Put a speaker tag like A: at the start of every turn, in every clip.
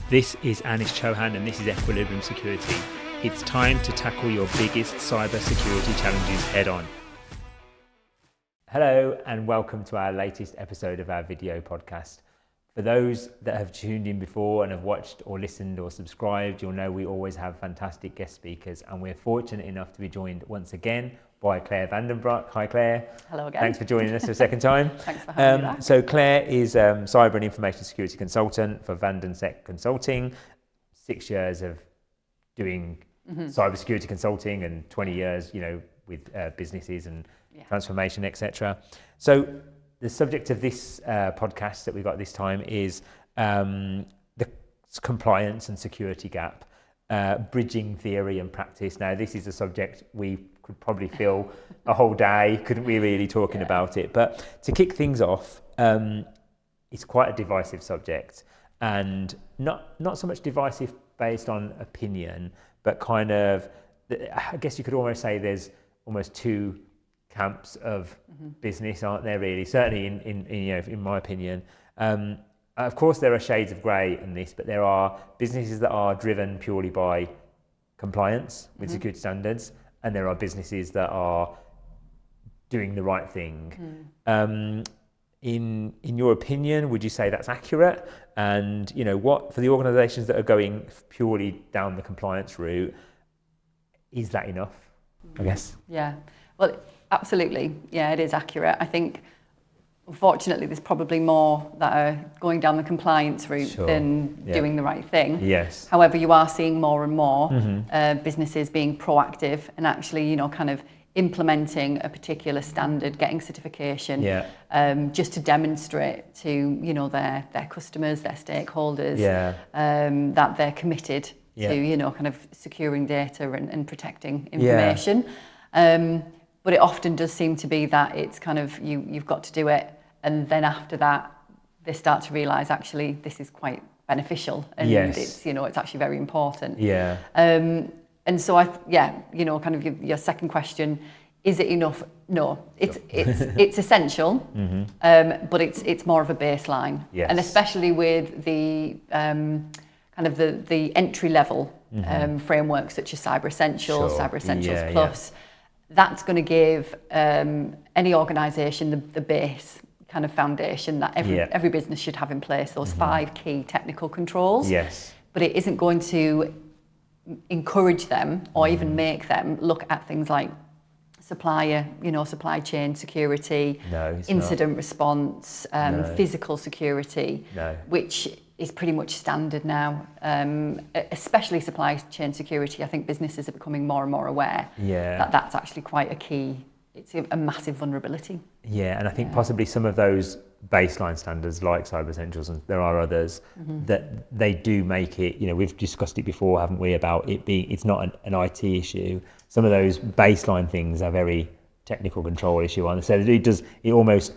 A: This is Anish Chauhan and this is Equilibrium Security. It's time to tackle your biggest cyber security challenges head on. Hello and welcome to our latest episode of our video podcast. For those that have tuned in before and have watched or listened or subscribed, you'll know we always have fantastic guest speakers, and we're fortunate enough to be joined once again by Claire Vandenbroecke. Hi Claire.
B: Hello again.
A: Thanks for joining us for a second time.
B: Thanks for having me back.
A: So Claire is Cyber and Information Security Consultant for VandenSec Consulting. 6 years of doing cyber security consulting and 20 years, with businesses and transformation, etc. So the subject of this podcast that we've got this time is the compliance and security gap, bridging theory and practice. Now, this is a subject we could probably fill a whole day, couldn't we, really, talking about it. But to kick things off, it's quite a divisive subject, and not so much divisive based on opinion, but kind of, I guess you could almost say there's almost two camps of business, aren't there, really? Certainly in my opinion. Of course, there are shades of grey in this, but there are businesses that are driven purely by compliance with security standards, and there are businesses that are doing the right thing. In your opinion, would you say that's accurate? And what, for the organisations that are going purely down the compliance route, is that enough? I guess.
B: Yeah. Well, absolutely. Yeah, it is accurate. I think, unfortunately, there's probably more that are going down the compliance route than doing the right thing.
A: Yes.
B: However, you are seeing more and more businesses being proactive and actually, kind of implementing a particular standard, getting certification, just to demonstrate to, their customers, their stakeholders, that they're committed to, kind of securing data and protecting information. But it often does seem to be that it's kind of, you've got to do it, and then after that, they start to realise actually this is quite beneficial, and it's, it's actually very important. And so kind of your second question, is it enough? No, it's essential, but it's more of a baseline, and especially with the kind of the entry level frameworks such as Cyber Essentials, Cyber Essentials Plus. That's going to give any organisation the base kind of foundation that every business should have in place. Those 5 key technical controls. But it isn't going to encourage them or even make them look at things like supply chain security, incident response, physical security, which is pretty much standard now. Especially supply chain security. I think businesses are becoming more and more aware that that's actually quite a key. It's a massive vulnerability. And I think possibly some of those baseline standards like Cyber Essentials, and there are others, that they do make it, we've discussed it before, haven't we, about it being, it's not an IT issue. Some of those baseline things are very technical control issue. And so it almost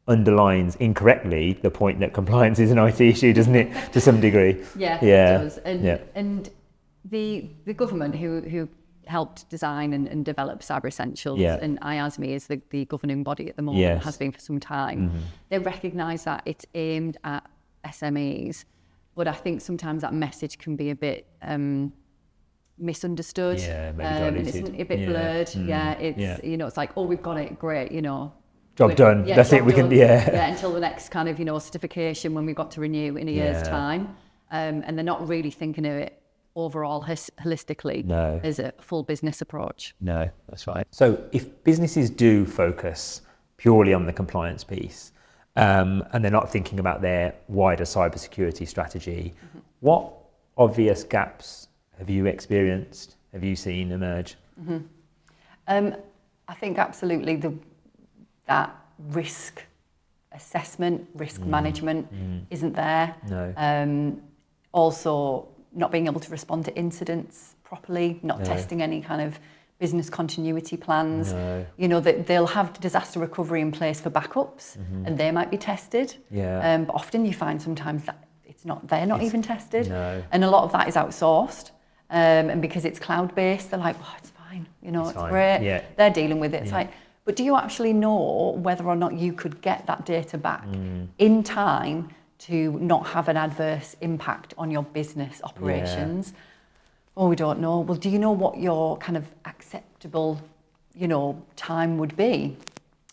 B: underlines incorrectly the point that compliance is an IT issue, doesn't it, to some degree? It does. And the government who helped design and develop Cyber Essentials, and IASME is the governing body at the moment, has been for some time. They recognise that it's aimed at SMEs, but I think sometimes that message can be a bit misunderstood,
A: maybe
B: and it's a bit blurred. It's it's like, oh, we've got it, great,
A: job done. That's it. We can
B: until the next kind of certification when we've got to renew in a year's time, and they're not really thinking of it overall holistically as a full business approach.
A: No, that's right. So if businesses do focus purely on the compliance piece, and they're not thinking about their wider cybersecurity strategy, what obvious gaps have you experienced, have you seen emerge?
B: I think absolutely that risk assessment, risk management isn't there. Also, not being able to respond to incidents properly, not testing any kind of business continuity plans. That they'll have disaster recovery in place for backups, and they might be tested. But often you find sometimes that they're not even tested, and a lot of that is outsourced. And because it's cloud-based, they're like, oh, it's fine, it's
A: fine.
B: great. They're dealing with it. It's like, but do you actually know whether or not you could get that data back in time to not have an adverse impact on your business operations? Oh, we don't know. Well, do you know what your kind of acceptable, time would be?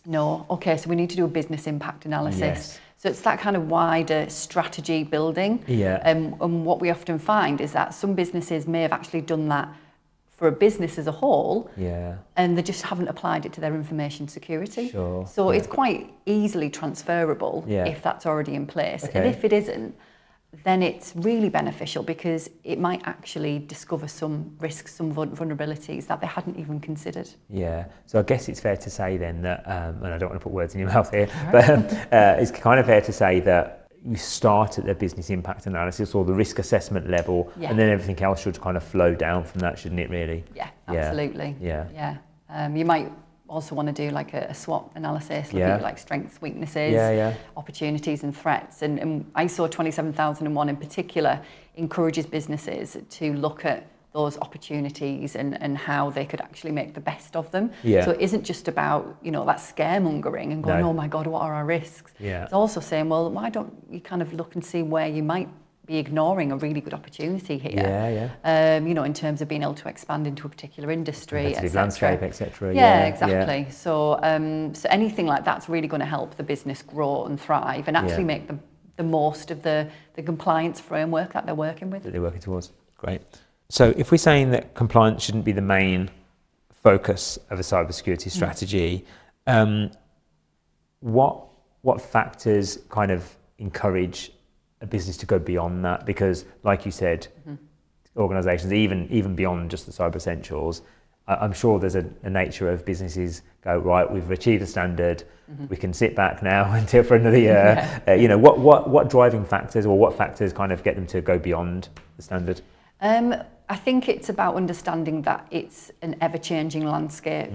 B: No. Okay, so we need to do a business impact analysis.
A: Yes.
B: So it's that kind of wider strategy building.
A: Yeah.
B: And what we often find is that some businesses may have actually done that for a business as a whole, and they just haven't applied it to their information security.
A: Sure.
B: So it's quite easily transferable if that's already in place.
A: Okay.
B: And if it isn't, then it's really beneficial because it might actually discover some risks, some vulnerabilities that they hadn't even considered.
A: Yeah, so I guess it's fair to say then that, and I don't want to put words in your mouth here, but it's kind of fair to say that you start at the business impact analysis or the risk assessment level, and then everything else should kind of flow down from that, shouldn't it, really?
B: Yeah, absolutely.
A: Yeah.
B: You might also want to do like a SWOT analysis, look at like strengths, weaknesses, opportunities and threats. And ISO 27001 in particular encourages businesses to look at those opportunities and how they could actually make the best of them. So it isn't just about, that scaremongering and going, oh my God, what are our risks? It's also saying, well, why don't you kind of look and see where you might be ignoring a really good opportunity here, in terms of being able to expand into a particular industry,
A: landscape, etc.
B: Exactly. So, so anything like that's really going to help the business grow and thrive and actually make the most of the compliance framework that they're working with.
A: That they're working towards. Great. So if we're saying that compliance shouldn't be the main focus of a cybersecurity strategy, what factors kind of encourage a business to go beyond that? Because like you said, organisations, even beyond just the cyber essentials, I'm sure there's a nature of businesses go, right, we've achieved a standard, we can sit back now until for another year. What driving factors or what factors kind of get them to go beyond the standard?
B: I think it's about understanding that it's an ever-changing landscape,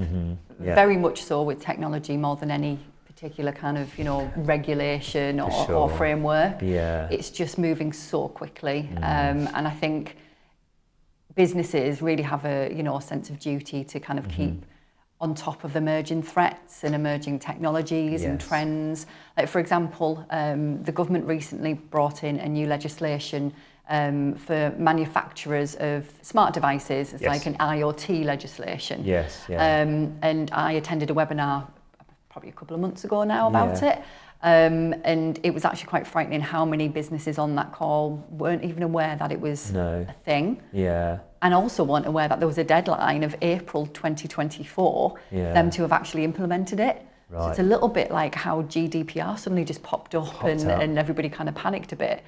B: very much so with technology more than any particular kind of, regulation or framework. It's just moving so quickly. And I think businesses really have a sense of duty to kind of keep on top of emerging threats and emerging technologies and trends. Like, for example, the government recently brought in a new legislation for manufacturers of smart devices. It's like an IoT legislation. And I attended a webinar probably a couple of months ago now about it. And it was actually quite frightening how many businesses on that call weren't even aware that it was a thing. And also weren't aware that there was a deadline of April 2024 for them to have actually implemented it. So it's a little bit like how GDPR suddenly just popped up and everybody kind of panicked a bit.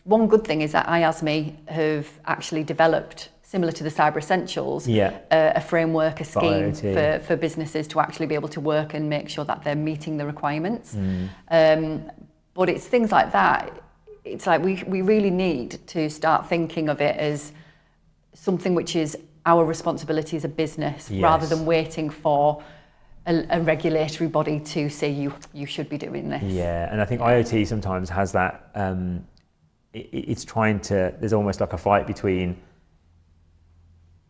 B: One good thing is that IASME have actually developed, similar to the Cyber Essentials, a framework, a scheme for businesses to actually be able to work and make sure that they're meeting the requirements. But it's things like that. It's like we really need to start thinking of it as something which is our responsibility as a business, rather than waiting for a regulatory body to say you should be doing this.
A: And I think IoT sometimes has that. It's trying to. There's almost like a fight between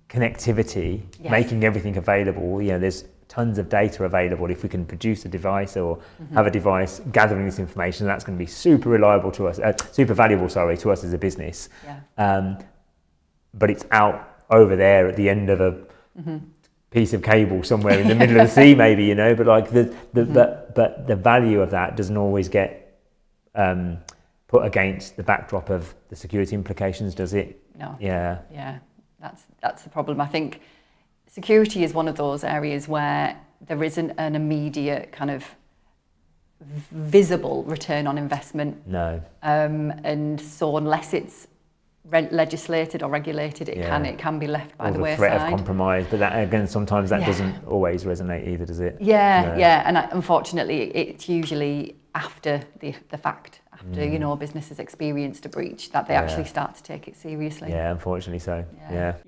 A: connectivity, making everything available. There's tons of data available. If we can produce a device or have a device gathering this information, that's going to be super reliable to us, super valuable, to us as a business. But it's out over there at the end of a piece of cable somewhere in the middle of the sea, maybe, But like but the value of that doesn't always get put against the backdrop of the security implications, does it?
B: No. That's the problem. I think security is one of those areas where there isn't an immediate kind of visible return on investment.
A: No.
B: And so unless it's legislated or regulated, it can be left by the wayside.
A: Threat of compromise, but that again, sometimes that doesn't always resonate either, does it?
B: And unfortunately, it's usually after the fact. After a business has experienced a breach, that they actually start to take it seriously.
A: Unfortunately so.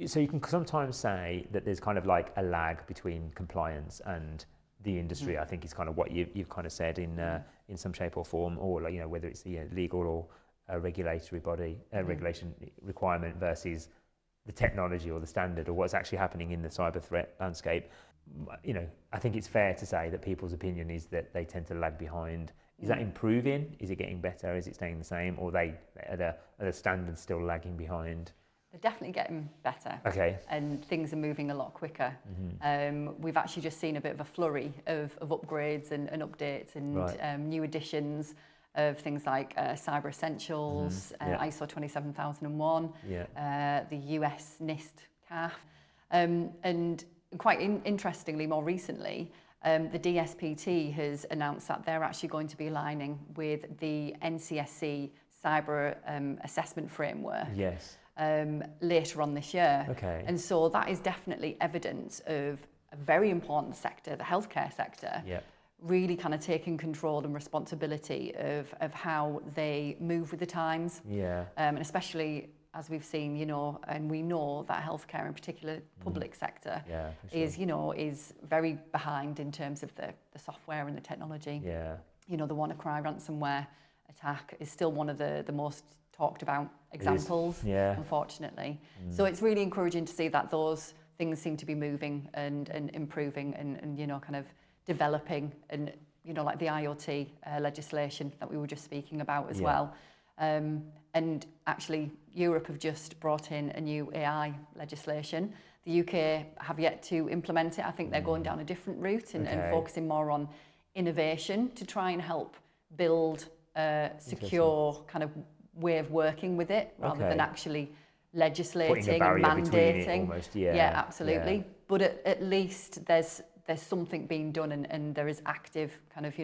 A: So you can sometimes say that there's kind of like a lag between compliance and the industry. I think is kind of what you've kind of said in some shape or form, or whether it's the legal or a regulatory body, regulation requirement versus the technology or the standard or what's actually happening in the cyber threat landscape. I think it's fair to say that people's opinion is that they tend to lag behind Is that improving? Is it getting better? Is it staying the same? Or are the standards still lagging behind?
B: They're definitely getting better.
A: Okay.
B: And things are moving a lot quicker. We've actually just seen a bit of a flurry of upgrades and updates and new additions of things like Cyber Essentials, ISO 27001, the US NIST CAF. And quite interestingly, more recently, the DSPT has announced that they're actually going to be aligning with the NCSC Cyber Assessment Framework later on this year.
A: Okay.
B: And so that is definitely evidence of a very important sector, the healthcare sector, really kind of taking control and responsibility of how they move with the times. And especially as we've seen, and we know that healthcare, in particular public sector, is very behind in terms of the software and the technology. The WannaCry ransomware attack is still one of the most talked about examples, unfortunately. So it's really encouraging to see that those things seem to be moving and improving and kind of developing, and like the IoT legislation that we were just speaking about as well. And actually, Europe have just brought in a new AI legislation. The UK have yet to implement it. I think they're going down a different route and focusing more on innovation to try and help build a secure kind of way of working with it, rather than actually legislating and mandating.
A: Almost,
B: absolutely. But at least there's something being done, and there is active kind of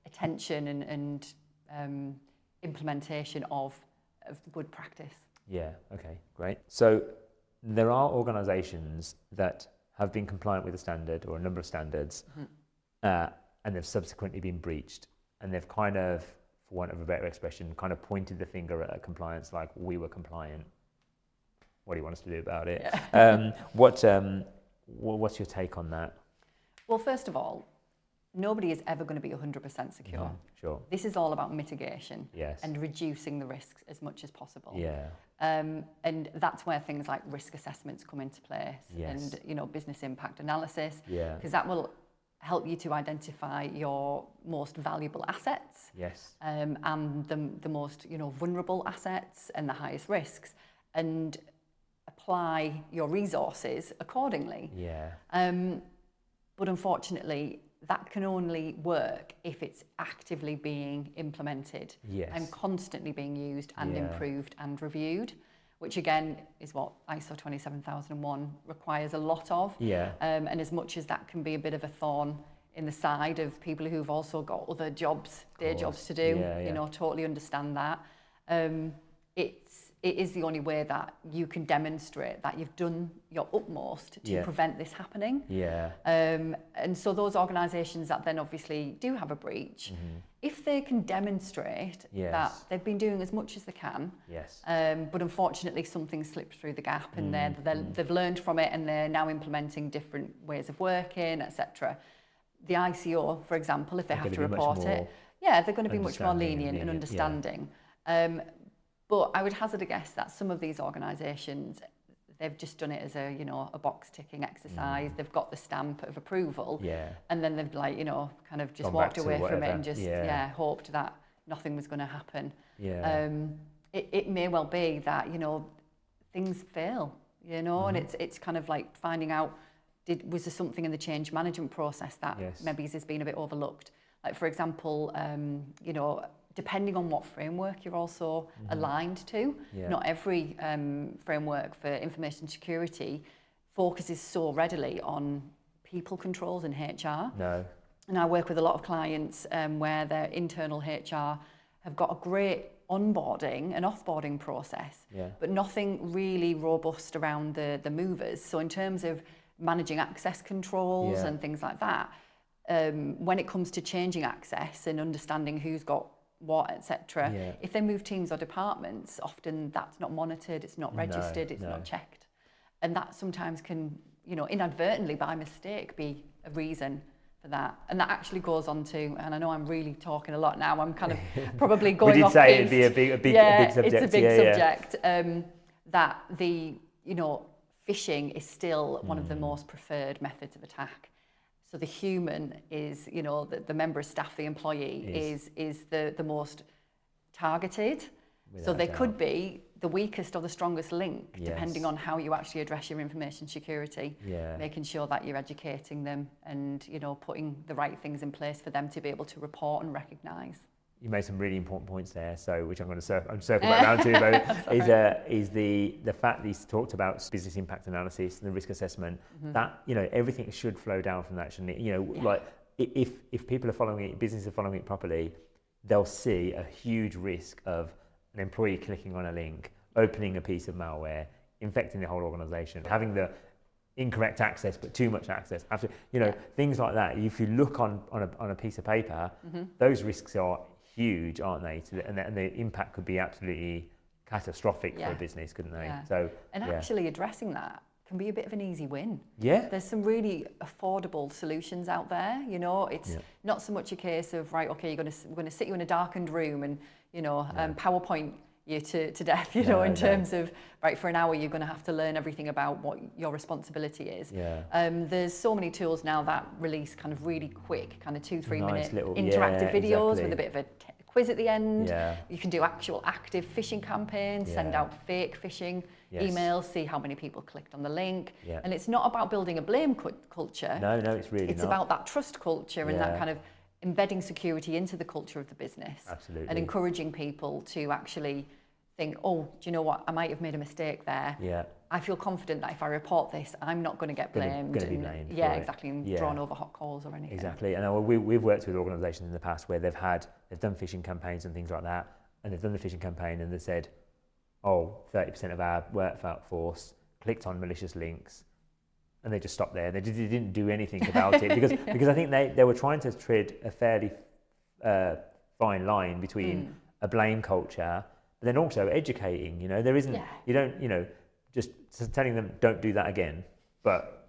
B: attention and implementation of good practice.
A: Okay, great. So there are organisations that have been compliant with a standard or a number of standards, and they've subsequently been breached, and they've kind of, for want of a better expression, kind of pointed the finger at compliance, like, we were compliant. What do you want us to do about it? What's your take on that?
B: Well, first of all, nobody is ever going to be 100% secure.
A: Sure.
B: This is all about mitigation and reducing the risks as much as possible. And that's where things like risk assessments come into place, and business impact analysis, because that will help you to identify your most valuable assets, and the most vulnerable assets and the highest risks, and apply your resources accordingly. But unfortunately, that can only work if it's actively being implemented and constantly being used and improved and reviewed, which again is what ISO 27001 requires a lot of. And as much as that can be a bit of a thorn in the side of people who've also got other jobs, day jobs to do, totally understand that. It is the only way that you can demonstrate that you've done your utmost to prevent this happening. And so those organisations that then obviously do have a breach, if they can demonstrate that they've been doing as much as they can, but unfortunately something slipped through the gap, and they've learned from it, and they're now implementing different ways of working, etc. The ICO, for example, if they have to report it, they're going to be much more lenient and understanding. But I would hazard a guess that some of these organisations, they've just done it as a box ticking exercise. They've got the stamp of approval, and then they've kind of just walked away from it and just hoped that nothing was going to happen. It may well be that things fail, and it's kind of like finding out, was there something in the change management process that maybe has been a bit overlooked? Like, for example, depending on what framework you're also aligned to. Not every framework for information security focuses so readily on people controls and HR. And I work with a lot of clients where their internal HR have got a great onboarding and offboarding process, but nothing really robust around the movers. So in terms of managing access controls and things like that, when it comes to changing access and understanding who's got what, etc. If they move teams or departments, often that's not monitored, it's not registered, it's not checked. And that sometimes can, inadvertently by mistake be a reason for that. And that actually goes on to, and I know I'm really talking a lot now, I'm kind of probably going off
A: We did say it'd be a big subject.
B: It's a big subject. That the, phishing is still one of the most preferred methods of attack. So the human is, you know, the member of staff, the employee is the most targeted. So they could be the weakest or the strongest link, depending on how you actually address your information security, making sure that you're educating them and, you know, putting the right things in place for them to be able to report and recognise.
A: You made some really important points there, so which I'm going to circle back around to, is the fact that he's talked about business impact analysis and the risk assessment. That, you know, everything should flow down from that, shouldn't it? You know, like if people are following it, businesses are following it properly, they'll see a huge risk of an employee clicking on a link, opening a piece of malware, infecting the whole organisation, having the incorrect access but too much access. After, you know, things like that. If you look on a piece of paper, those risks are huge, aren't they? And the impact could be absolutely catastrophic for a business, couldn't they? So
B: actually addressing that can be a bit of an easy win. There's some really affordable solutions out there. You know, it's not so much a case of, right, okay, we're going to sit you in a darkened room and, you know, PowerPoint you to death, you know, in terms of, right, for an hour you're going to have to learn everything about what your responsibility is. There's so many tools now that release kind of really quick, kind of 2-3 minute interactive videos with a bit of a quiz at the end. You can do actual active phishing campaigns, send out fake phishing emails, see how many people clicked on the link. And it's not about building a blame culture.
A: No, it's really
B: It's
A: not.
B: about that trust culture and that kind of embedding security into the culture of the business.
A: Absolutely.
B: And encouraging people to actually think, oh, do you know what, I might have made a mistake there. I feel confident that if I report this, I'm not going to get blamed.
A: Going to be blamed.
B: Exactly, and drawn over hot coals or anything.
A: Exactly. And we've worked with organisations in the past where they've done phishing campaigns and things like that, and they've done the phishing campaign and they said, oh, 30% of our workforce clicked on malicious links, and they just stopped there. They didn't do anything about it because I think they were trying to tread a fairly fine line between a blame culture, but then also educating. You know, there isn't, you don't, you know, just telling them don't do that again, but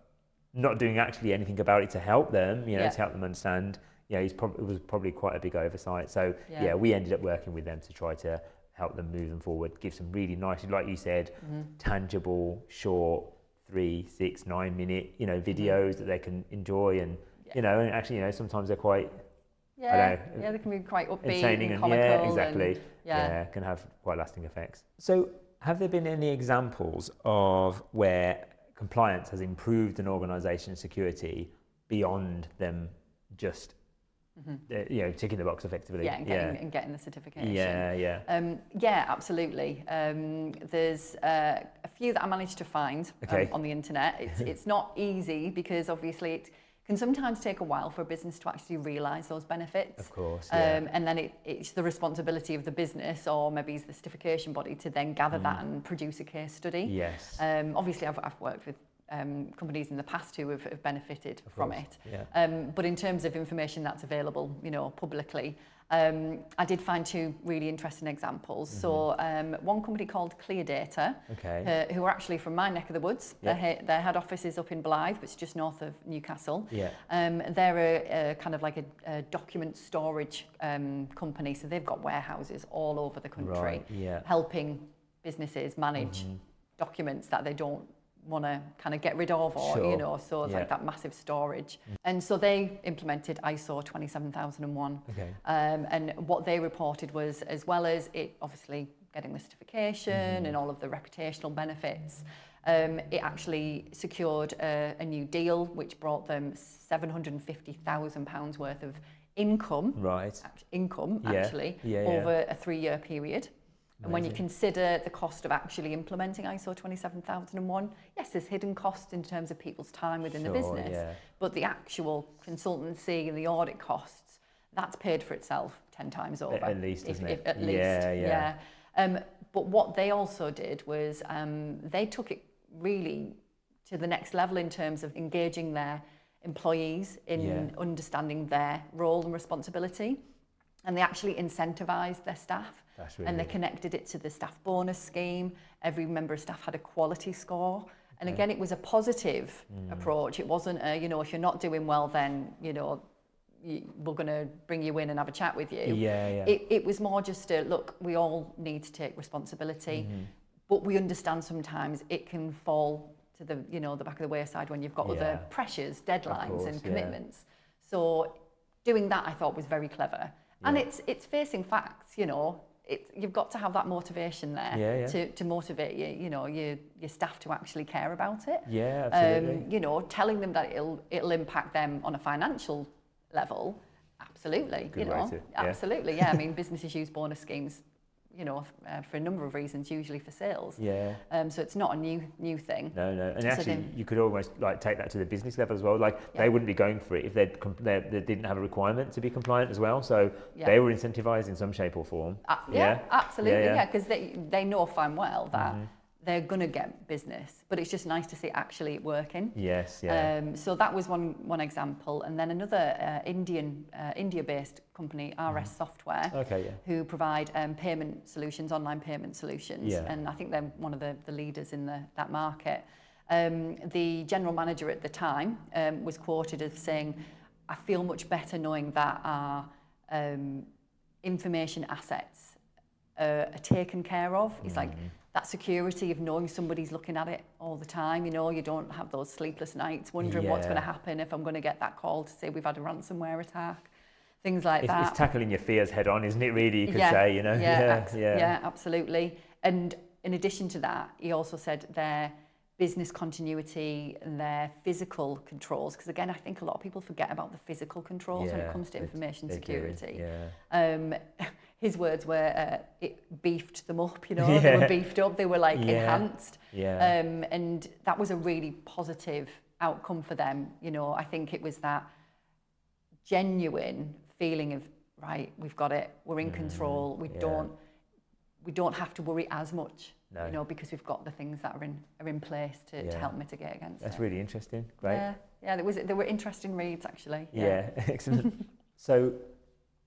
A: not doing actually anything about it to help them, you know, to help them understand. Yeah, it was probably quite a big oversight. So we ended up working with them to try to help them move them forward, give some really nice, like you said, tangible, short, 3, 6, 9 minute, you know, videos that they can enjoy, and you know, and actually, you know, sometimes they're quite,
B: they can be quite upbeat and comical.
A: Exactly. And, can have quite lasting effects. So, have there been any examples of where compliance has improved an organisation's security beyond them just you know, ticking the box effectively?
B: And getting the certification. Absolutely. There's a few that I managed to find on the internet. It's not easy because obviously it can sometimes take a while for a business to actually realise those benefits.
A: Of course.
B: And then it's the responsibility of the business, or maybe it's the certification body, to then gather that and produce a case study. Obviously I've worked with companies in the past who have benefited from it. But in terms of information that's available, you know, publicly, I did find 2 really interesting examples. So one company called Clear Data, who are actually from my neck of the woods. Their head office is up in Blythe, which is just north of Newcastle. They're a kind of like a document storage company. So they've got warehouses all over the country, helping businesses manage documents that they don't want to kind of get rid of, or you know, so it's like that massive storage. And so they implemented ISO 27001. And what they reported was, as well as it obviously getting the certification and all of the reputational benefits, it actually secured a new deal which brought them £750,000 worth of income. Actually over a 3-year period. And when you consider the cost of actually implementing ISO 27001, yes, there's hidden costs in terms of people's time within the business, but the actual consultancy and the audit costs, that's paid for itself 10 times over.
A: At least, isn't it?
B: At least, but what they also did was they took it really to the next level in terms of engaging their employees in understanding their role and responsibility. And they actually incentivised their staff. And they connected it to the staff bonus scheme. Every member of staff had a quality score. And again, it was a positive approach. It wasn't a, you know, if you're not doing well, then, you know, we're going to bring you in and have a chat with you. It was more just a, look, we all need to take responsibility, but we understand sometimes it can fall to the the back of the wayside when you've got other pressures, deadlines,
A: course,
B: and commitments. So doing that, I thought, was very clever. And it's facing facts. You've got to have that motivation there to motivate your staff to actually care about it.
A: Yeah, absolutely.
B: Telling them that it'll impact them on a financial level. Absolutely.
A: Good way to,
B: absolutely. Yeah. I mean, businesses use bonus schemes, for a number of reasons, usually for sales.
A: Yeah.
B: So it's not a new thing.
A: No. And actually, you could almost take that to the business level as well. They wouldn't be going for it if they didn't have a requirement to be compliant as well. So they were incentivized in some shape or form.
B: Absolutely. Yeah, because they know fine well that they're going to get business, but it's just nice to see actually working.
A: Yes. Yeah.
B: So that was one example, and then another India-based company, RS Software, who provide payment solutions, online payment solutions, and I think they're one of the leaders in that market. The general manager at the time was quoted as saying, "I feel much better knowing that our information assets are taken care of." It's like that security of knowing somebody's looking at it all the time. You don't have those sleepless nights wondering what's going to happen, if I'm going to get that call to say we've had a ransomware attack, things like that.
A: It's tackling your fears head on, isn't it, really, you could say,
B: Yeah, absolutely. And in addition to that, he also said their business continuity and their physical controls, because again, I think a lot of people forget about the physical controls when it comes to information security. His words were, it beefed them up, they were beefed up, they were enhanced. And that was a really positive outcome for them. I think it was that genuine feeling of, right, we've got it, we're in control, we don't have to worry as much. Because we've got the things that are in place to help mitigate against it.
A: That's really interesting. Great.
B: Yeah. There were interesting reads actually.
A: Yeah, excellent. So,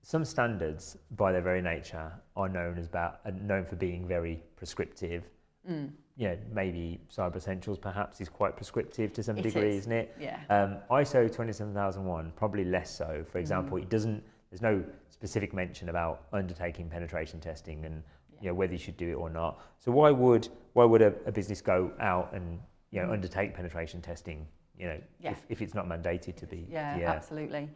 A: some standards, by their very nature, are known for being very prescriptive. Maybe Cyber Essentials perhaps is quite prescriptive to some degree, isn't it?
B: Yeah.
A: ISO 27001 probably less so. For example, there's no specific mention about undertaking penetration testing and whether you should do it or not. So why would a business go out and undertake penetration testing? If it's not mandated to be.
B: Yeah. Absolutely.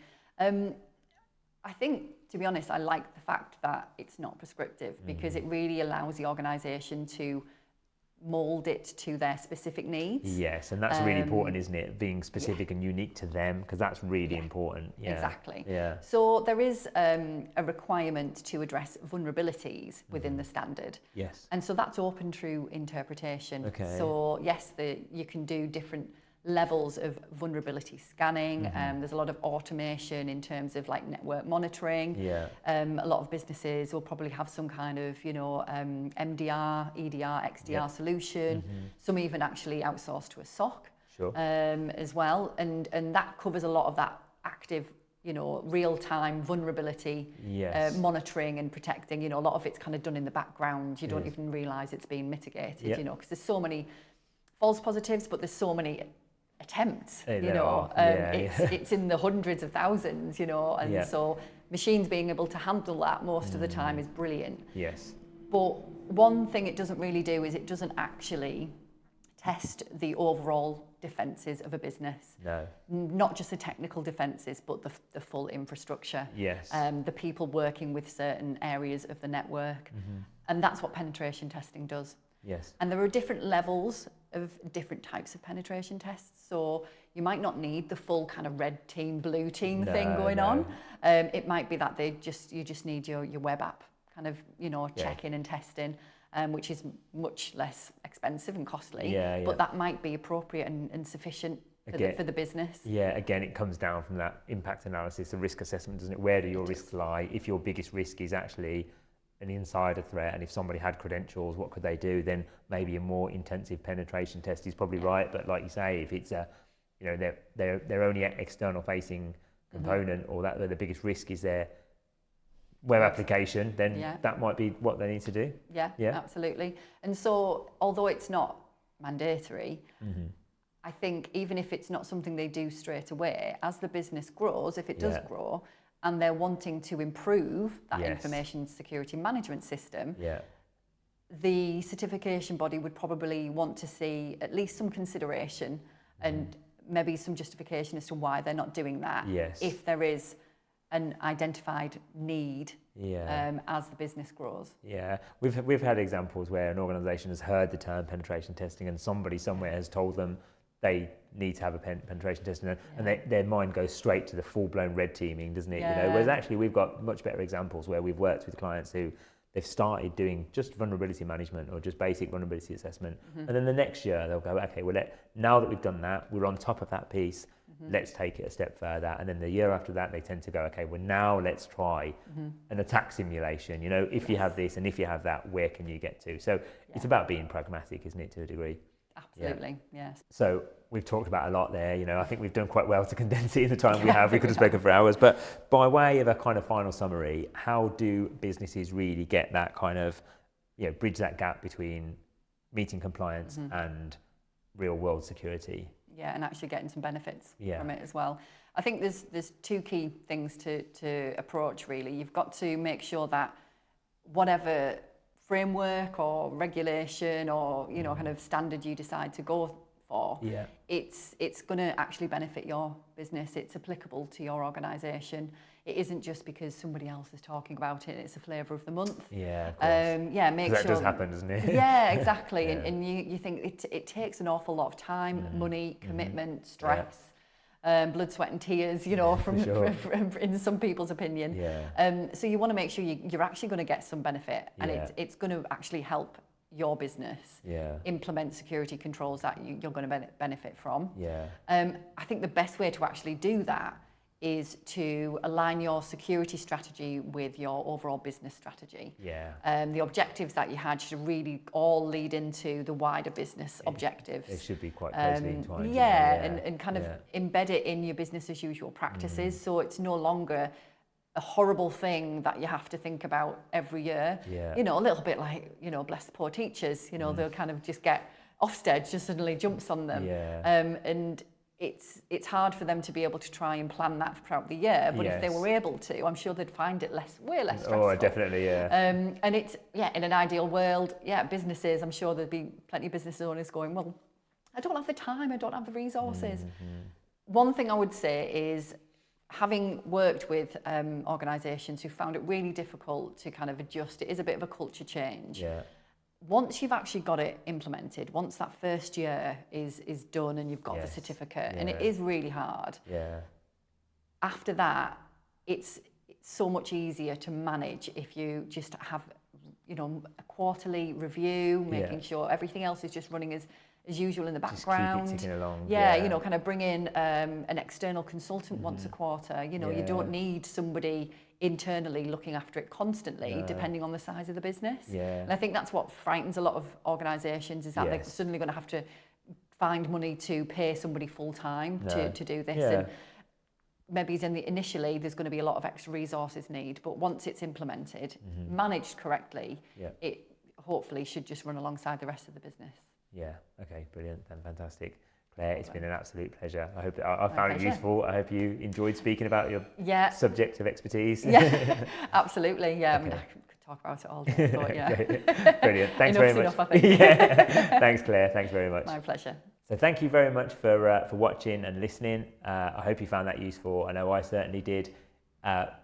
B: I think, to be honest, I like the fact that it's not prescriptive because it really allows the organisation to mould it to their specific needs.
A: Yes, and that's really important, isn't it? Being specific and unique to them, because that's really important. Yeah.
B: Exactly.
A: Yeah.
B: So there is a requirement to address vulnerabilities within the standard.
A: Yes.
B: And so that's open through interpretation.
A: Okay.
B: So yes, you can do different levels of vulnerability scanning. There's a lot of automation in terms of network monitoring. A lot of businesses will probably have some kind of MDR, EDR, XDR solution. Some even actually outsource to a SOC as well, and that covers a lot of that active real-time vulnerability monitoring and protecting. A lot of it's kind of done in the background. You don't even realise it's being mitigated. Because there's so many false positives, but there's so many attempts, it's in the hundreds of thousands, and so machines being able to handle that most of the time is brilliant.
A: Yes.
B: But one thing it doesn't really do is it doesn't actually test the overall defences of a business.
A: No.
B: Not just the technical defences, but the full infrastructure.
A: Yes.
B: The people working with certain areas of the network. And that's what penetration testing does.
A: Yes.
B: And there are different levels of different types of penetration tests. So you might not need the full kind of red team, blue team thing going on. It might be that you just need your web app kind of, checking and testing, which is much less expensive and costly. But that might be appropriate and sufficient for the business.
A: Yeah, again, it comes down from that impact analysis, the risk assessment, doesn't it? Where do your risks lie? If your biggest risk is actually an insider threat, and if somebody had credentials, what could they do? Then maybe a more intensive penetration test is probably right. But like you say, if it's their only external facing component, or that the biggest risk is their web application, then that might be what they need to do.
B: Yeah, absolutely. And so, although it's not mandatory, I think even if it's not something they do straight away, as the business grows, if it does grow, and they're wanting to improve that information security management system, the certification body would probably want to see at least some consideration and maybe some justification as to why they're not doing that.
A: Yes.
B: If there is an identified need as the business grows.
A: Yeah, we've had examples where an organisation has heard the term penetration testing and somebody somewhere has told them they need to have a penetration testing, and their mind goes straight to the full-blown red teaming, doesn't it?
B: Yeah.
A: You know, whereas actually we've got much better examples where we've worked with clients who they've started doing just vulnerability management or just basic vulnerability assessment, and then the next year they'll go, okay, well, now that we've done that, we're on top of that piece, let's take it a step further. And then the year after that, they tend to go, okay, well, now let's try an attack simulation. You know, if you have this and if you have that, where can you get to? So it's about being pragmatic, isn't it, to a degree?
B: Absolutely, yes.
A: So we've talked about a lot there. You know, I think we've done quite well to condense it in the time we have. We could have spoken for hours. But by way of a kind of final summary, how do businesses really get that kind of, you know, bridge that gap between meeting compliance and real world security?
B: Yeah, and actually getting some benefits from it as well. I think there's two key things to approach, really. You've got to make sure that whatever framework or regulation or, you know, kind of standard you decide to go for, it's going to actually benefit your business. It's applicable to your organisation. It isn't just because somebody else is talking about it. It's a flavour of the month.
A: Yeah, of course.
B: Make sure
A: that does happen, doesn't it?
B: Yeah, exactly. And you think it takes an awful lot of time, money, commitment, stress. Blood, sweat and tears, you know, from in some people's opinion. So you want to make sure you're actually going to get some benefit, and it's going to actually help your business implement security controls that you're going to benefit from. I think the best way to actually do that is to align your security strategy with your overall business strategy. The objectives that you had should really all lead into the wider business objectives.
A: It should be quite closely entwined.
B: And kind of embed it in your business as usual practices, so it's no longer a horrible thing that you have to think about every year. You know, a little bit like, you know, bless the poor teachers, you know, they'll kind of just get Ofsted just suddenly jumps on them. And it's hard for them to be able to try and plan that throughout the year, but if they were able to, I'm sure they'd find it way less stressful.
A: Oh, definitely,
B: And it's, in an ideal world, businesses, I'm sure there'd be plenty of business owners going, well, I don't have the time, I don't have the resources. One thing I would say is, having worked with organisations who found it really difficult to kind of adjust, it is a bit of a culture change. Once you've actually got it implemented, once that first year is done and you've got the certificate, and it is really hard, after that, it's so much easier to manage if you just have, you know, a quarterly review, making sure everything else is just running as usual in the background.
A: Just keep it ticking along.
B: You know, kind of bring in an external consultant once a quarter. You know, you don't need somebody internally looking after it constantly, depending on the size of the business. And I think that's what frightens a lot of organisations, is that they're suddenly going to have to find money to pay somebody full time to do this. And maybe initially there's going to be a lot of extra resources need, but once it's implemented, managed correctly, it hopefully should just run alongside the rest of the business.
A: Okay, brilliant and fantastic. Claire, it's been an absolute pleasure. I hope that I found it useful. I hope you enjoyed speaking about your subject of expertise.
B: Absolutely. I mean, I could talk about it all day, but
A: Brilliant. Thanks very much.
B: Enough, I think.
A: Thanks, Claire. Thanks very much.
B: My pleasure.
A: So thank you very much for watching and listening. I hope you found that useful. I know I certainly did.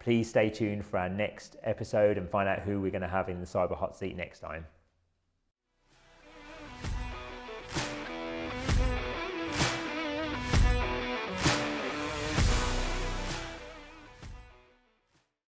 A: Please stay tuned for our next episode and find out who we're going to have in the Cyber Hot Seat next time.